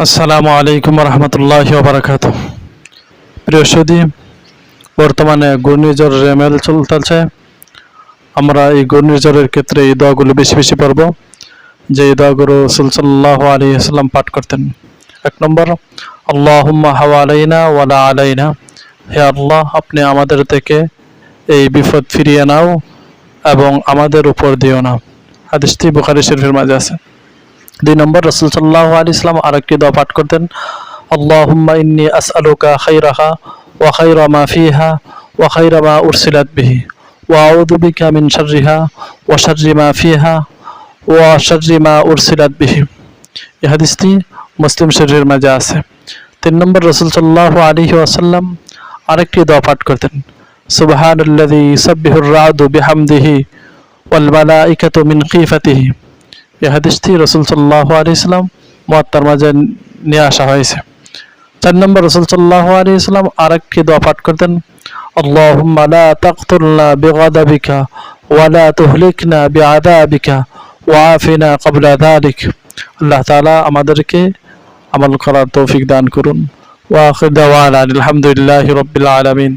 আসসালামু আলাইকুম রহমতুল্লাহি ওয়া বারাকাতুহু। প্রিয় সুধী, বর্তমানে ঘূর্ণিঝড় রেমেল চলতেছে। আমরা এই ঘূর্ণিঝড়ের ক্ষেত্রে এই দোয়াগুলো বেশি বেশি পড়ব, যে এই দোয়াগুলো রাসূল সাল্লাল্লাহু আলাইহি ওয়াসাল্লাম পাঠ করতেন। 1 নম্বর, আল্লাহুম্মা হাওয়ালাইনা ওয়ালা আলাইনা। হে আল্লাহ, আপনি আমাদের থেকে এই বিপদ ফিরিয়ে নাও এবং আমাদের উপর দিও না। হাদিসটি বুখারী শরীফের মাঝে আছে। 2 নম্বর, রাসূল সাল্লাল্লাহু আলাইহি ওয়াসাল্লাম আরেকটি দোয়া পাঠ করতেন, আল্লাহুম্মা ইন্নী আসআলুকা খায়রাহা ওয়া খায়রা মা ফিহা ওয়া খায়রা মা উরসিলাত বিহি ওয়া আউযু বিকা মিন শাররিহা ওয়া শাররি মা ফিহা ওয়া শাররি মা উরসিলাত বিহি। এই হাদিসটি মুসলিম শরীফের মাঝে আছে। 3 নম্বর, রাসূল সাল্লাল্লাহু আলাইহি ওয়াসাল্লাম আরেকটি দোয়া পাঠ করতেন, সুবহানাল্লাযী ইউসাব্বিহুর রা'দু বিহামদিহি ওয়াল মালাইকাতু মিন খিফাতিহি। এই হাদিসটি রাসূল সাল্লাল্লাহু আলাইহি ওয়াসাল্লাম মুয়াত্তার মাঝে নিয়ে আসা হয়েছে। 4 নম্বর, রাসূল সাল্লাল্লাহু আলাইহি ওয়াসাল্লাম আরেকটি দোয়া পাঠ করতেন, আল্লাহুম্মা লা তাকতুলনা বিগাদাবিকা ওয়া লা তুহলিকনা বিআযাবিকা ওয়া আফিনা ক্বাবলা যালিক। আল্লাহ তাআলা আমাদেরকে আমল করার তৌফিক দান করুন। ওয়া আখির দাওয়ানা আলহামদুলিল্লাহি রাব্বিল আলামিন।